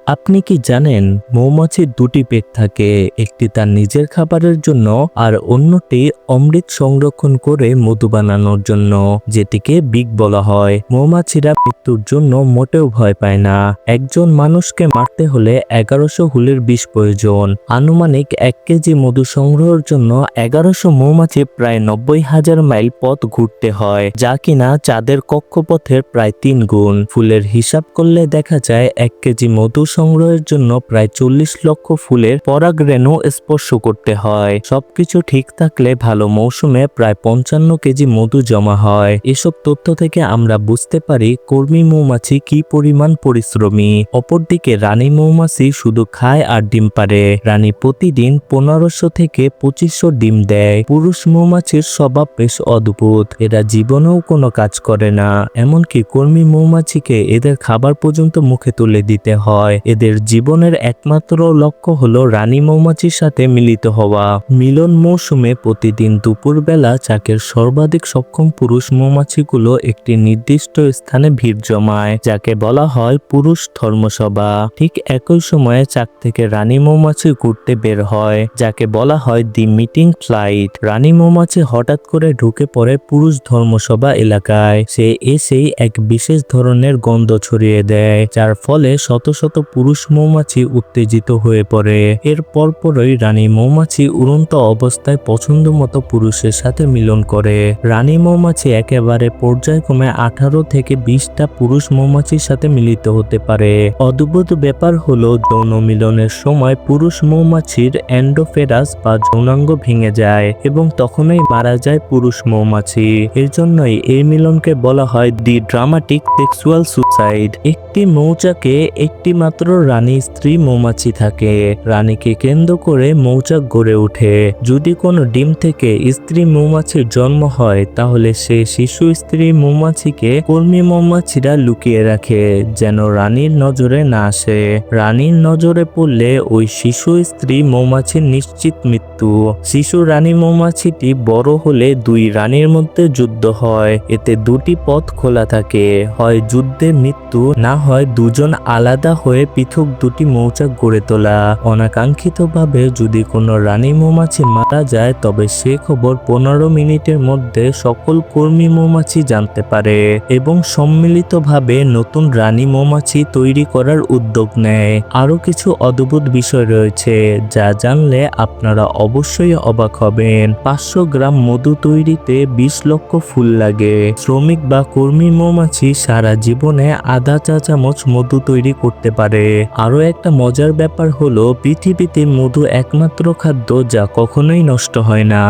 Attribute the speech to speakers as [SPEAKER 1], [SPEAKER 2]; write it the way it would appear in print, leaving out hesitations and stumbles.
[SPEAKER 1] আপনি কি জানেন মৌমাছির দুটি পেট থাকে, একটি তার নিজের খাবারের জন্য আর অন্যটি অমৃত সংরক্ষণ করে মধু বানানোর জন্য, যেটিকে বিগ বলা হয়। মৌমাছিরা মৃত্যুর জন্য মোটেও ভয় পায় না। একজন মানুষকে মারতে হলে 1100 হুলের বিষ প্রয়োজন। আনুমানিক 1 কেজি মধু সংগ্রহের জন্য 1100 মৌমাছি প্রায় 90,000 মাইল পথ ঘুরতে হয়, যা কিনা চাঁদের কক্ষপথের প্রায় 3 গুণ। ফুলের হিসাব করলে দেখা যায় 1 কেজি মধু সংগ্রহের জন্য প্রায় 40 লক্ষ ফুলের পরাগরেণু স্পর্শ করতে হয়। সবকিছু ঠিক থাকলে ভালো মৌসুমে প্রায় 55 কেজি মধু জমা হয়। এসব তথ্য থেকে আমরা বুঝতে পারি কর্মী মৌমাছি কি পরিমাণ পরিশ্রমী। অপরদিকে রানী মৌমাছি শুধু খায় আর ডিম পাড়ে। রানী প্রতিদিন 1500 থেকে 2500 ডিম দেয়। পুরুষ মৌমাছির স্বভাব বেশ অদ্ভুত। এরা জীবনেও কোনো কাজ করে না, এমনকি কর্মী মৌমাছিকে এদের খাবার পর্যন্ত মুখে তুলে দিতে হয়। এদের জীবনের একমাত্র লক্ষ্য হলো রানী মৌমাছির সাথে মিলিত হওয়া। মিলন মৌসুমে প্রতিদিন দুপুরবেলা চাকের সর্বাধিক সক্ষম পুরুষ মৌমাছিগুলো একটি নির্দিষ্ট স্থানে ভিড় জমায়, যাকে বলা হয় পুরুষ ধর্মসভা। ঠিক একই সময়ে চাক থেকে রানী মৌমাছি ঘুরতে বের হয়, যাকে বলা হয় দি মিটিং ফ্লাইট। রানী মৌমাছি হঠাৎ করে ঢুকে পড়ে পুরুষ ধর্মসভা এলাকায়। সে এসেই এক বিশেষ ধরনের গন্ধ ছড়িয়ে দেয়, যার ফলে শত শত পুরুষ মৌমাছি উত্তেজিত হয়ে পড়ে। এর পরপরই রানী মৌমাছি উড়ন্ত অবস্থায় পছন্দ মতো পুরুষের সাথে মিলন করে। রানী মৌমাছি একেবারে পর্যায়ক্রমে 18 থেকে 20টা পুরুষ মৌমাছির সাথে মিলিত হতে পারে। অদ্ভুত ব্যাপার হলো যৌন মিলনের সময় পুরুষ মৌমাছির এন্ডোফেরাস বা যৌনাঙ্গ ভেঙে যায় এবং তখনই মারা যায় পুরুষ মৌমাছি। এর জন্যই এই মিলনকে বলা হয় দি ড্রামাটিক সেক্সুয়াল সুসাইড। একটি মৌচাকে একটি মাত্র রানী স্ত্রী মৌমাছি থাকে। রানীকে কেন্দ্র করে মৌচাক গড়ে ওঠে। যদি কোনো ডিম থেকে স্ত্রী মৌমাছির জন্ম হয়, তাহলে সে শিশু স্ত্রী মৌমাছিকে কর্মী মৌমাছিরা লুকিয়ে রাখে, যেন রানীর নজরে না আসে। রানীর নজরে পড়লে ওই শিশু স্ত্রী মৌমাছির নিশ্চিত মৃত্যু। শিশু রানী মৌমাছিটি বড় হলে দুই রানীর মধ্যে যুদ্ধ হয়। এতে দুটি পথ খোলা থাকে, হয় যুদ্ধে মৃত্যু, না হয় দুজন আলাদা হয়ে পৃথক দুটি মৌচাক গড়ে তোলা। অনাকাঙ্ক্ষিতভাবে যদি কোনো রানী মৌমাছি মারা যায়, তবে সে খবর 15 মিনিটের মধ্যে সকল কর্মী মৌমাছি জানতে পারে এবং সম্মিলিতভাবে নতুন রানী মৌমাছি তৈরি করার উদ্যোগ নেয়। আরও কিছু অদ্ভুত বিষয় রয়েছে যা জানলে আপনারা অবশ্যই অবাক হবেন। 500 গ্রাম মধু তৈরিতে 20 লক্ষ ফুল লাগে। শ্রমিক বা কর্মী মৌমাছি সারা জীবনে আধা চা চামচ মধু তৈরি করতে পারে। আরও একটা মজার ব্যাপার হলো পৃথিবীতে মধু একমাত্র খাদ্য যা কখনোই নষ্ট হয় না।